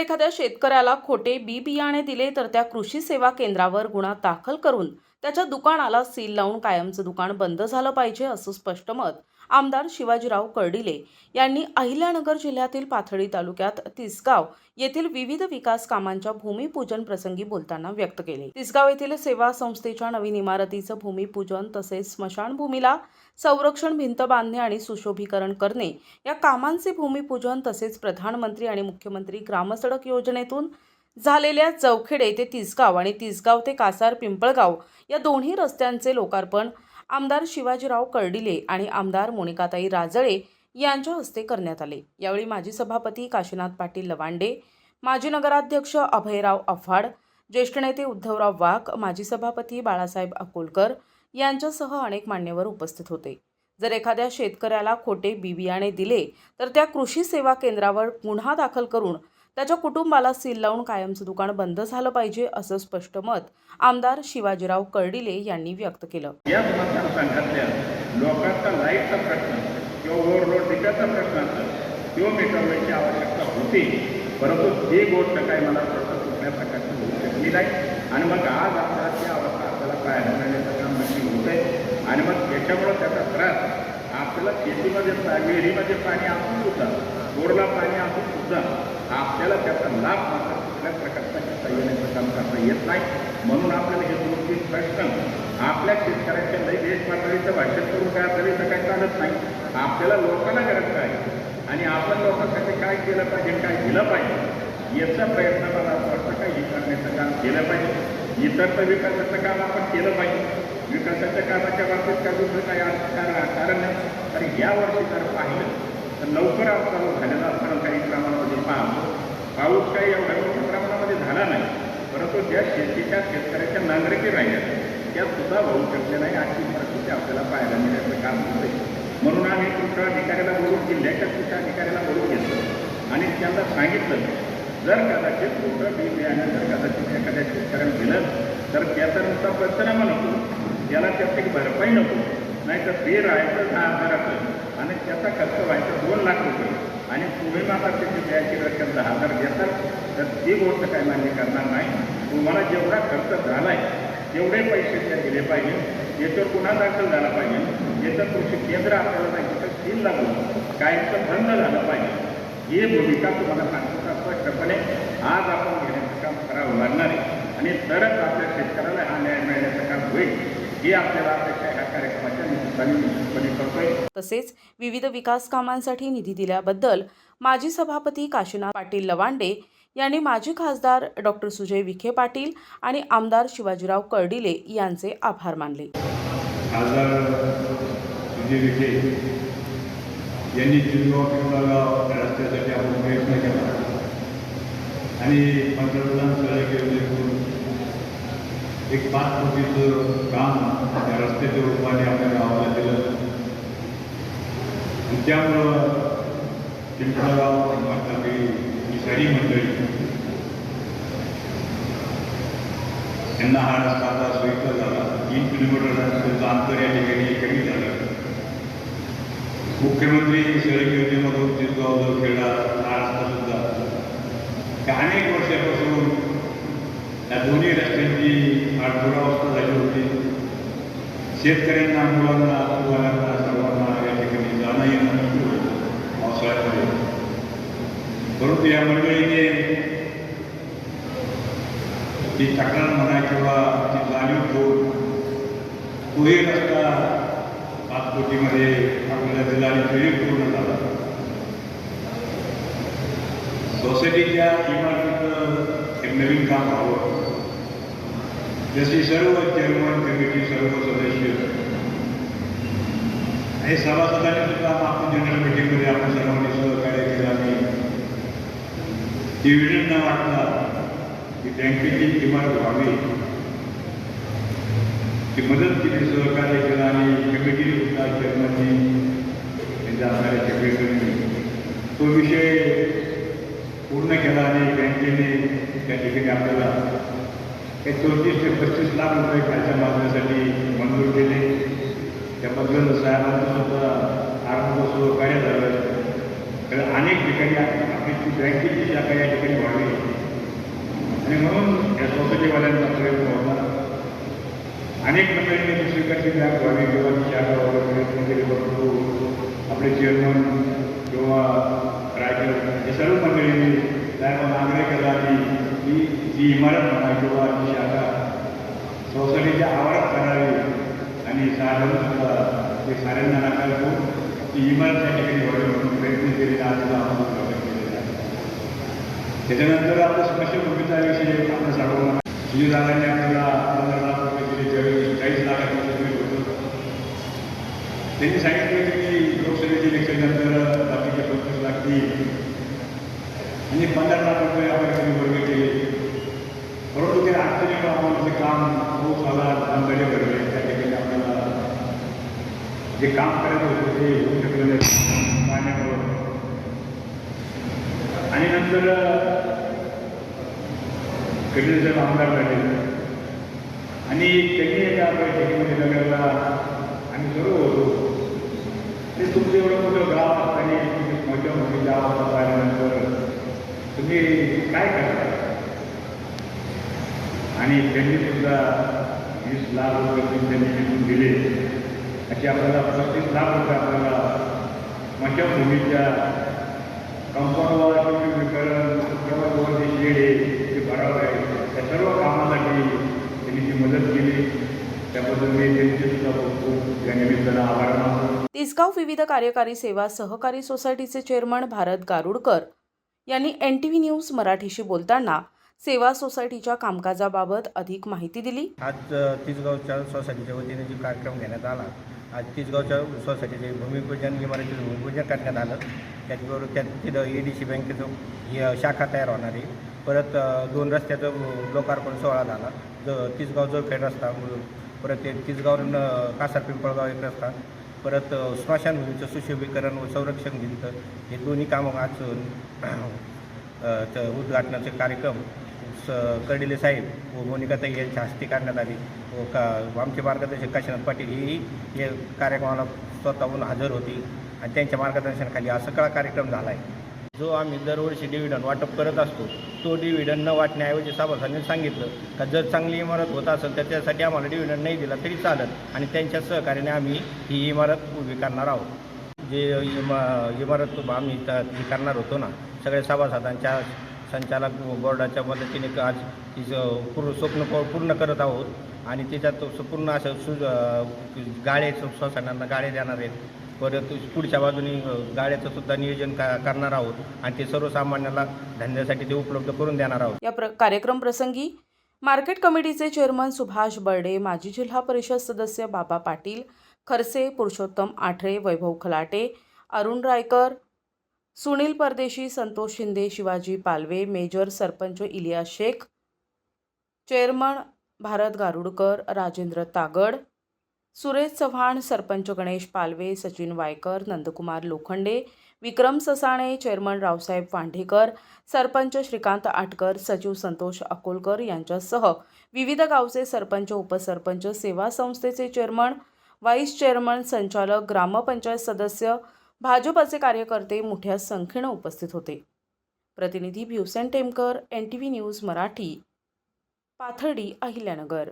एखाद्या शेतकऱ्याला खोटे बी बियाणे दिले तर त्या कृषी सेवा केंद्रावर गुन्हा दाखल करून त्याच्या दुकानाला सील लावून कायमचं दुकान बंद झालं पाहिजे, असं स्पष्ट मत आमदार शिवाजीराव कर्डिले यांनी अहिल्यानगर जिल्ह्यातील पाथर्डी तालुक्यात तिसगाव येथील विविध विकास कामांच्या भूमिपूजन प्रसंगी बोलताना व्यक्त केले। तिसगाव येथील सेवा संस्थेच्या नवीन इमारतीचं भूमिपूजन तसेच स्मशानभूमीला संरक्षण भिंत बांधणे आणि सुशोभीकरण करणे या कामांचे भूमिपूजन तसेच प्रधानमंत्री आणि मुख्यमंत्री ग्रामसडक योजनेतून झालेल्या चौखेडे ते तिसगाव आणि तिसगाव ते कासार पिंपळगाव या दोन्ही रस्त्यांचे लोकार्पण आमदार शिवाजीराव कर्डिले आणि आमदार मोनिकाताई राजळे यांच्या हस्ते करण्यात आले। यावेळी माजी सभापती काशीनाथ पाटील लवांडे, माजी नगराध्यक्ष अभयराव अफाड, ज्येष्ठ नेते उद्धवराव वाघ, माजी सभापती बाळासाहेब अकोलकर यांच्यासह अनेक मान्यवर उपस्थित होते। जर एखाद्या शेतकऱ्याला खोटे बी बियाणे दिले तर त्या कृषी सेवा केंद्रावर गुन्हा दाखल करून त्याच्या कुटुंबाला सील लावून कायमचं दुकान बंद झालं पाहिजे, असं स्पष्ट मत आमदार शिवाजीराव कर्डिले यांनी व्यक्त केलं। या मतदारसंघातल्या लोकांचा लाईटचा प्रश्न किंवा ओव्हरलोड डिझेलचा प्रश्न किंवा मिटरची आवश्यकता होती, परंतु ही गोष्ट काही मला कुठल्या प्रकारची होऊ शकली नाही आणि मग आज आपल्याला ती अवस्था आपल्याला पाहायला मिळण्याचं काम नक्की होत आहे आणि मग त्याच्यामुळं त्याचा त्रास आपल्याला शेतीमध्ये विहिरीमध्ये पाणी असून सुद्धा बोरला पाणी असून सुद्धा आपल्याला त्याचा लाभ मात्र कुठल्या प्रकारचा घेता येण्याचं काम करता येत नाही। म्हणून आपल्याला हे दोन तीन प्रश्न आपल्या शेतकऱ्यांच्या लई देश पातळीचं भाषण करून काय तरी तर काही चालत नाही। आपल्याला लोकांना गरज काय आणि आपण लोकांसाठी काय केलं पाहिजे, काय दिलं पाहिजे याचा प्रयत्न मला असं वाटतं का हे करण्याचं काम केलं पाहिजे। इतर तर विकासाचं काम आपण केलं पाहिजे। विकासाच्या कामाच्या बाबतीत काय दुसरं काही कारण नाही। तर यावर्षी जर पाहिलं तर लवकर चालू झालेला असताना काही प्रमाणामध्ये पाऊस काही एवढ्या मोठ्या प्रमाणामध्ये झाला नाही, परंतु ज्या शेतकऱ्याच्या नांगरकी राहिल्या त्या सुद्धा होऊ शकल्या नाही अशी परिस्थिती आपल्याला पाहायला मिळण्याचं काम होते। म्हणून आम्ही कृषी अधिकाऱ्याला बोलून जिल्ह्याच्या कृषी अधिकाऱ्याला बोलून घेतलं आणि त्यांना सांगितलं जर कदाचित दुसरं बी बियाणं जर कदाचित एखाद्या शेतकऱ्याला दिलं तर त्याचा नुसता पंचनामा नको, त्याला त्याची भरपाई नको, नाही तर ते राहायचं 10,000 आणि त्याचा खर्च व्हायचा 2 लाख रुपये आणि तुम्ही मात्र त्याची द्यायची रक्कम 10,000 देतात तर ती गोष्ट काय मान्य करणार नाही। तुम्हाला जेवढा खर्च झाला आहे तेवढे पैसे त्या दिले पाहिजे, याच्यावर गुन्हा दाखल झाला पाहिजे, याचं कृषी केंद्र आपल्याला नाही तर सील लागून कायमचं बंद झालं पाहिजे। ही भूमिका तुम्हाला सांगतो का स्पष्टपणे आज आपण घेण्याचं काम करावं लागणार आहे आणि तरच आपल्या शेतकऱ्याला हा न्याय मिळण्याचं काम होईल ही आपल्याला अपेक्षा ह्या कार्यक्रमाच्या निमित्ताने करतोय। तसेच विविध विकास कामांसाठी निधी दिल्याबद्दल माजी सभापती काशीनाथ पाटील लवांडे यांनी माजी खासदार डॉक्टर सुजय विखे पाटील आणि आमदार शिवाजीराव कर्डिले यांचे आभार मानले। खासदार सुजय विखे यांनी तिसगाव रस्त्यासाठी आपण प्रयत्न केला आणि पंतप्रधान सडक योजनेतून एक 5 कोटीचं काम त्या रस्त्याच्या रूपाने आपल्या गावाला दिलं आणि त्यामुळं पिंपळगाव मातापी ही सारी मंडळी यांना हा रस्ता आता सोयीचा झाला। 3 किलोमीटर रस्त्याचं अंतर या ठिकाणी कमी झालं। मुख्यमंत्री सडक योजनेमधून तिसगाव जो खेळला हा रस्ता सुद्धा अनेक वर्षापासून या दोन्ही रस्त्यांची दुरावस्था झाली होती। शेतकऱ्यांना, मुलांना, मुलांना सर्वांना या ठिकाणी जाणं येणं नक्की होतं पावसाळ्यामध्ये, परंतु या मंडळीने ती तक्रार म्हणा किंवा ती जाणीव ठेवून तोही रस्ता 5 कोटीमध्ये आपल्याला दिला आणि तोही पूर्ण झाला। सोसायटीच्या इमारतीचं एक नवीन काम व्हावं, जशी सर्व चेअरमन कमिटी, सर्व सदस्य आणि सभासदांनी सुद्धा आपण जनरल मीटिंगमध्ये आपण सर्वांनी सहकार्य केलं आणि डिव्हिडंड न वाटता की बँकेची इमारत व्हावी ती मदत केली, सहकार्य केलं आणि कमिटी सुद्धा चेअरमननी त्यांच्या असणाऱ्या सेक्रेटरीने तो विषय पूर्ण केला आणि बँकेने त्या ठिकाणी आपल्याला 34 ते 35 लाख रुपये खालच्या मागण्यासाठी मंजूर केले। त्याबद्दल साहेबांचं सुद्धा आर्थिक सहकार्य झालं। अनेक ठिकाणी आपली ती बँकेची शाखा या ठिकाणी वाढली आणि म्हणून या सोसायटीवाल्यांचा प्रयत्न होता. अनेक मंडळींनी दुसरीकडची बँक व्हावी किंवा ती शाखा वगैरे प्रयत्न केले, परंतु आपले चेअरमन किंवा रायकर हे सर्व मंडळींनी त्यावर आग्रह केला की जी इमारत म्हणा किंवा ती शाखा सोसायटीच्या आवारात करावी आणि साधारणतः ते साऱ्यांना नकार देऊन ती इमारत त्या ठिकाणी व्हावी म्हणून प्रयत्न केलेला आजचा आम्हाला स्वागत केलेला आहे. त्याच्यानंतर आपल्या स्मशानभूमीचा विषय आपल्या सर्वांना सुजीदारांनी आपल्याला 15 लाख रुपये दिले, 40 लाखाचं पेमेंट होतं. त्यांनी सांगितलं की लोकसभेच्या इलेक्शननंतर बाकीचे 25 लाख देईल आणि 15 लाख रुपये आपण वर्ग केले. परंतु ते अडचणीमुळे आम्हाला ते काम पाऊस आला, अंधारे भरले, त्या ठिकाणी आपल्याला जे काम करायचं होतं ते होऊ शकलं नाही पाण्यामुळं. आणि नंतर कधीच आमदार झाले आणि त्यांनी एका बैठकीमध्ये नगरला आम्ही सर्व होतो. ते तुमचं एवढं मोठं गाव असताना तुम्ही मोठ्या मोठी गावाला पाहिल्यानंतर तुम्ही काय करता आणि त्यांनी सुद्धा 20 लाख रुपये त्यांनी निघून दिले. अशी आपल्याला 35 लाख रुपये आपल्याला स्मशानभूमीच्या कंपाऊंड विकरण किंवा दोन जे शेड आहे ते भरावं आहे त्या सर्व कामासाठी त्यांनी ती मदत केली. त्याबद्दल मी त्यांचे सुद्धा खूप या निमित्तानं आभार मानतो. तिसगाव विविध कार्यकारी सेवा सहकारी सोसायटीचे चेअरमन भारत गारुडकर यांनी NTV न्यूज मराठीशी बोलताना सेवा सोसायटीच्या कामकाजाबाबत अधिक माहिती दिली. आज तिसगावच्या सोसायटीच्या वतीने जो कार्यक्रम घेण्यात आला, आज तिसगावच्या सोसायटीचे भूमिपूजन, इमारतीचं भूमिपूजन करण्यात आलं. त्याचबरोबर तिथं ADC बँकेचं शाखा तयार होणार आहे. परत 2 रस्त्याचं लोकार्पण सोहळा झाला. तिसगाव जोरखेड रस्ता, परत तिसगाव कासार पिंपळगाव एक रस्ता, परत स्मशानभूमीचं सुशोभीकरण व संरक्षण भिंत हे दोन्ही कामं आज उद्घाटनाचे कार्यक्रम कर्डिले साहेब व मोनिकाताई यांच्या हस्ते करण्यात आली व आमचे मार्गदर्शक काशीनाथ पाटील हेही या कार्यक्रमाला स्वतःहून हजर होती आणि त्यांच्या मार्गदर्शनाखाली हा सगळा कार्यक्रम झाला आहे. जो आम्ही दरवर्षी डिव्हिडंड वाटप करत असतो तो डिव्हिडंड न वाटण्याऐवजी सभासदांनी सांगितलं का जर चांगली इमारत होत असेल तर त्यासाठी आम्हाला डिव्हिडंड नाही दिला तरी चालत आणि त्यांच्या सहकार्याने आम्ही ही इमारत उभी करणार आहोत. जे इमारत आम्ही ही करणार होतो ना, सगळ्या सभासदांच्या संचालक बोर्डाच्या मदतीने आज तिचं स्वप्न पूर्ण करत आहोत आणि त्याच्यात पूर्ण असं गाळे सोसायट्यांना गाळे देणार आहेत. परत पुढच्या बाजूने गाड्याचं सुद्धा नियोजन करणार आहोत आणि ते सर्वसामान्याला धंद्यासाठी ते उपलब्ध करून देणार आहोत. या कार्यक्रम प्रसंगी मार्केट कमिटीचे चेअरमन सुभाष बर्डे, माजी जिल्हा परिषद सदस्य बाबा पाटील, खरसे, पुरुषोत्तम आठरे, वैभव खलाटे, अरुण रायकर, सुनील परदेशी, संतोष शिंदे, शिवाजी पालवे, मेजर सरपंच इलियास शेख, चेअरमन भारत गारुडकर, राजेंद्र तागड, सुरेश चव्हाण, सरपंच गणेश पालवे, सचिन वायकर, नंदकुमार लोखंडे, विक्रम ससाणे, चेअरमन रावसाहेब वांढेकर, सरपंच श्रीकांत आटकर, सचिव संतोष अकोलकर यांच्यासह विविध गावचे सरपंच, उपसरपंच, सेवा संस्थेचे चेअरमन, व्हाईस चेअरमन, संचालक, ग्रामपंचायत सदस्य, भाजपचे कार्यकर्ते मोठ्या संख्येने उपस्थित होते. प्रतिनिधी भ्युसेन टेमकर, NTV न्यूज मराठी, पाथर्डी, अहिल्यानगर.